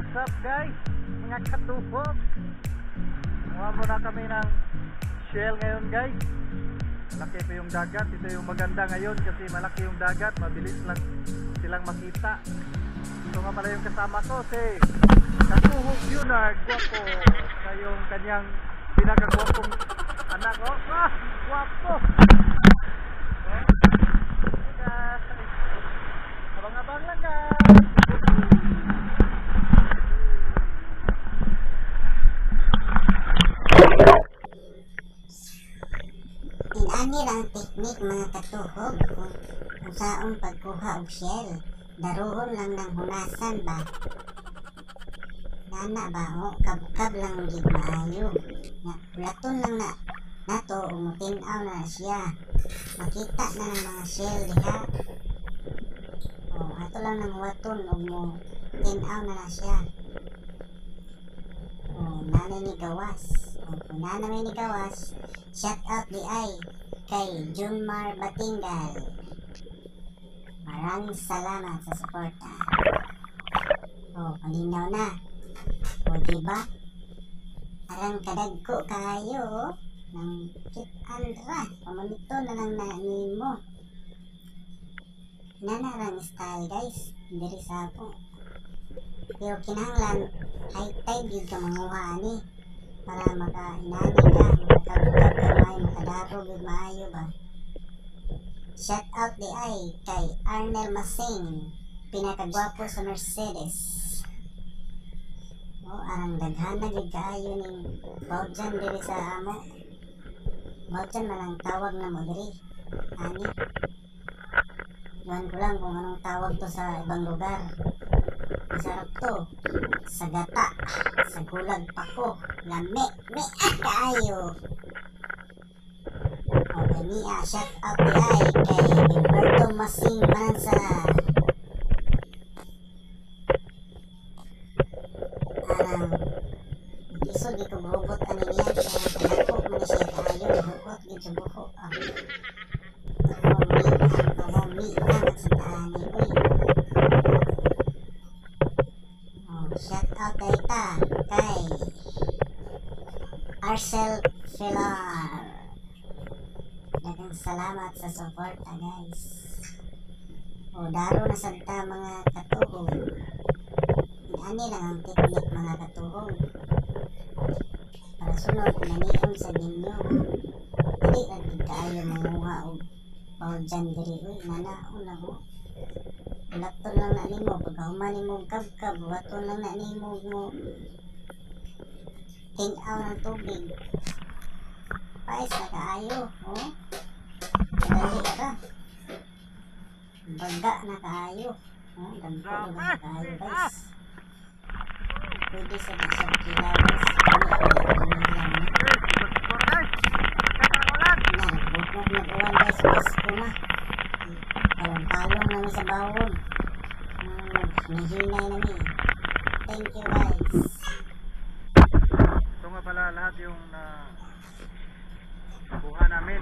What's up guys, mga katuhog. Kuha muna kami ng shell ngayon guys. Malaki pa yung dagat. Ito yung maganda ngayon kasi malaki yung dagat. Mabilis lang silang makita. Ito nga pala yung kasama ko, si Katuhog Junard. Guwapo na yung kanyang pinakagwapong anak. Guwapo. Abang-abang lang guys. Inani ang teknik mga katuhog kung saong pagkuha og shell. Daruhon lang ng hunasan ba? Nana ba o kabkab lang gid maayo. Laton lang na nato umutinaw na siya. Makita na ng mga shell diha. Ato lang nang waton og mo tinaw na siya. Nanay ni gawas. Kung nanay ni gawas, shout out di ay kay Junmar Batingal. Maraming salamat sa suporta. Malinaw na. Diba? Arang kadagko kayo ng kit andra. Pamanito na lang na mo. Nanarang style guys. Diri sa po. Pero kinahanglan high tide yun ka manguha ni para maka-inani ka, makakabugab ka maayo, makadaro yun maayo ba. Shout out di ay kay Arnel Masing, pinakagwapo sa Mercedes. Arang daghana gid kaayo ning bawdyan diri sa amo. Bawdyan malang tawag na mo diri. Ani. Iwan ko lang kung anong tawag to sa ibang lugar. Sarap to. Sa gata. Sa gulag pako. Lami. Kaayo. Niya. Shout out di ay kay Gilberto Masing Mansa. Isog di ko buhukot ani niya. Kaya kadako man siya kaayo. Buhukot di sa buho. Kawami ang sa taani. Shout out data kay Arcel Filar. Daghang salamat sa suporta guys. Daro na sa mga katuhog. Ani lang ang teknik mga katuhog. Para sunod maniong sa ninyo. Dili lang kayo manguha og bawdyan diri. Nanaon na mo. Laton lang na nimo pagkahuman nimo kabkab, waton lang na nimo mo tinaw ng tubig. Pais na kaayo, dali ka. Baga na kaayo. Dampo na kaayo guys. Pwede sa isang kilawas. Bukog nag-uwan guys, pasko na. Palong-palong namin sa bawon. Nahinay namin. Thank you guys. Ito nga pala lahat yung nakuha namin.